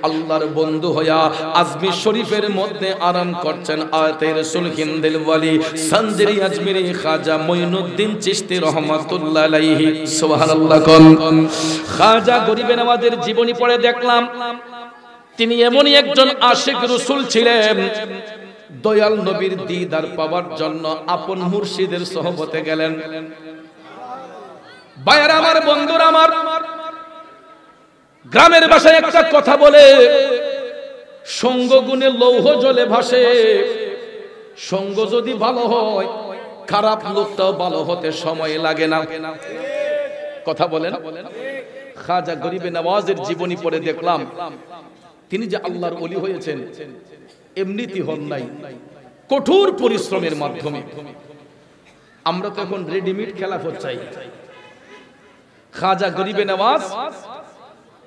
আল্লাহর বন্ধু হইয়া আজমির শরীফের মধ্যে আরাম করছেন আয়াতে রাসূল হিন্দিল ওয়ালি সঞ্জরি আজমিরি খাজা মঈনুদ্দিন চিশতি রহমাতুল্লাহ আলাইহি সুবহানাল্লাহ। কোন খাজা গরিবে নওয়াজের জীবনী পড়ে দেখলাম তিনি এমনই একজন আশিক রাসূল ছিলেন, দয়াল নবীর দিদার পাওয়ার জন্য আপন মুর্শিদের সোহবতে গেলেন। ভাইরা আমার, বন্ধুরা আমার, গ্রামের ভাষায় একটা কথা বলে, সঙ্গ গুণে লৌহ জলে ভাসে। সঙ্গ যদি ভালো হয় খারাপ লোকটাও ভালো হতে সময় লাগে না। কথা বলেন। খাজা গরিবে নওয়াজের জীবনী পড়ে দেখলাম তিনি যে আল্লাহর ওলি হয়েছেন এমনিতে হন নাই, কঠোর পরিশ্রমের মাধ্যমে। আমরা তো এখন রেডিমেড খেলাফত চাই। খাজা গরিবে নওয়াজ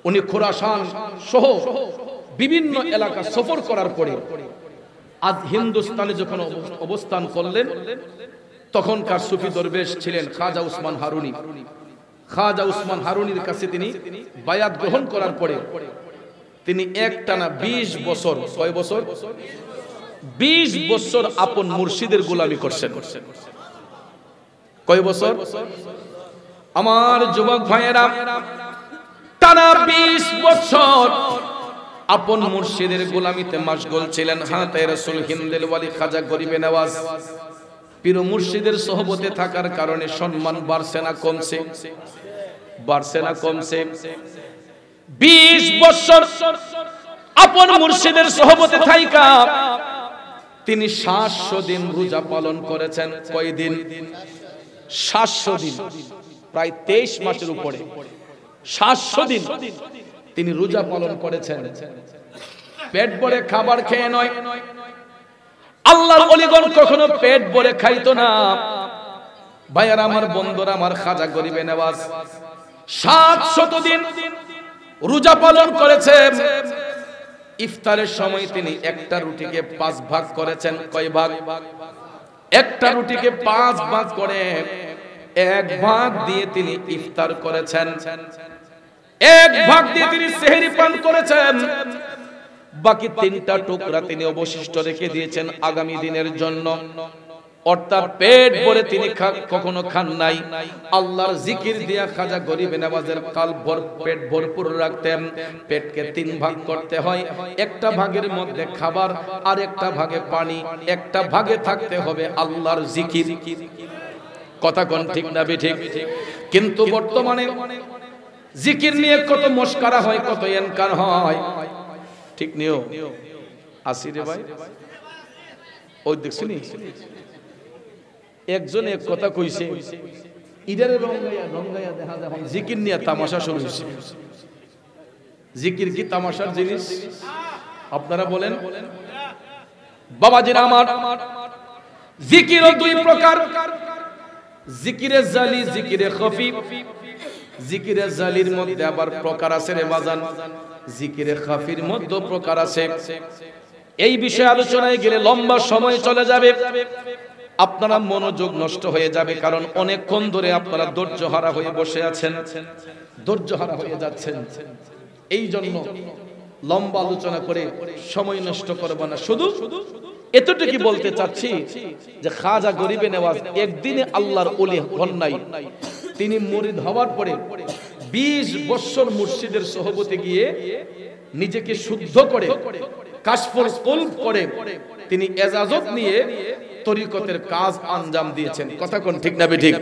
উনি খোরাসান সহ বিভিন্ন এলাকা সফর করার পরে আজ হিন্দুস্তানে যখন অবস্থান করলেন, তখনকার সুফি দরবেশ ছিলেন খাজা উসমান হারুনি। খাজা উসমান হারুনির কাছে তিনি বায়াত গ্রহণ করার পরে তিনি একটানা 20 বছর, কয় বছর? 20 বছর আপন মুর্শিদের গোলামি করছেন। কয় বছর? আমার যুবক ভাইয়েরা, টানা 20 বছর আপন মুর্শিদের গোলামিতে মাশগুল ছিলেন হাতে রাসূল হিন্দিল ওয়ালি খাজা গরিবে নওয়াজ। পীর মুর্শিদের সোহবতে থাকার কারণে সম্মান বাড়ছে না কমছে? বাড়ছে না কমছে? 20 বছর আপন মুর্শিদের সোহবতে থাইকা তিনি 700 দিন রোজা পালন করেছেন। কয় দিন? 700 দিন, প্রায় 23 মাসের উপরে 700 দিন তিনি রোজা পালন করেছেন। পেট ভরে খাবার খেয়ে নয়, আল্লাহর ওলিগণ কখনো পেট ভরে খাইতো না। ভাইয়ারা আমার, বন্ধুরা আমার, খাজা গরিবে নওয়াজ 700 দিন রোজা পালন করেছেন। ইফতারের সময় তিনি একটা রুটিকে 5 ভাগ করেছেন। কয় ভাগ? একটা রুটিকে 5 ভাগ করে 1 ভাগ দিয়ে তিনি ইফতার করেছেন, 1 ভাগ দিয়ে তিনি সেহরি পান করেছেন। বাকি 3টা টুকরা তিনি অবশিষ্ট রেখে দিয়েছেন আগামী দিনের জন্য। অর্থাৎ পেট ভরে তিনি কখনো খান নাই। আল্লাহর জিকির দিয়া খাজা গরিবে নওয়াজের কলব পেট ভরপুর রাখতেন। পেটকে 3 ভাগ করতে হয়, একটা ভাগের মধ্যে খাবার, আর একটা ভাগে পানি, একটা ভাগে থাকতে হবে আল্লাহর জিকির। কথা কোন ঠিক না বেঠিক? কিন্তু বর্তমানে জিকির নিয়ে কত মস্কারা হয়, কত এনকার হয়। ঠিক নিও আসিরে ভাই, ওই দেখছনি একজন এক কথা কইছে, ইদারে রঙ্গাইয়া দেখা যায় জিকির নিয়ে তামাশা শুরু হইছে। জিকির কি তামাশার জিনিস? আপনারা বলেন। বাবাজিরা আমার, জিকিরও 2 প্রকার, জিকিরে জালি, জিকিরে খফি। জিকিরে জালির মধ্যে আবার প্রকার আছে রে বাজান, জিকিরে খাফির মধ্যে প্রকার আছে। এই বিষয়ে আলোচনায় গেলে লম্বা সময় চলে যাবে, আপনারা মনোযোগ নষ্ট হয়ে যাবে। কারণ অনেকক্ষণ ধরে আপনারা ধৈর্য হারা হয়ে বসে আছেন, ধৈর্য হারা হয়ে যাচ্ছেন। এই জন্য লম্বা আলোচনা করে সময় নষ্ট করব না। শুধু এতটুকু বলতে চাচ্ছি যে খাজা গরিবে নওয়াজ একদিনে আল্লাহর ওলি হন নাই। তিনি মুরিদ হওয়ার পরে 20 বছর মুর্শিদের সোহবতে গিয়ে নিজেকে শুদ্ধ করে কাশফুল কলব করে তিনি এজাজত নিয়ে তরিকতের কাজ আঞ্জাম দিয়েছেন। কথা কোন ঠিক না বেঠিক?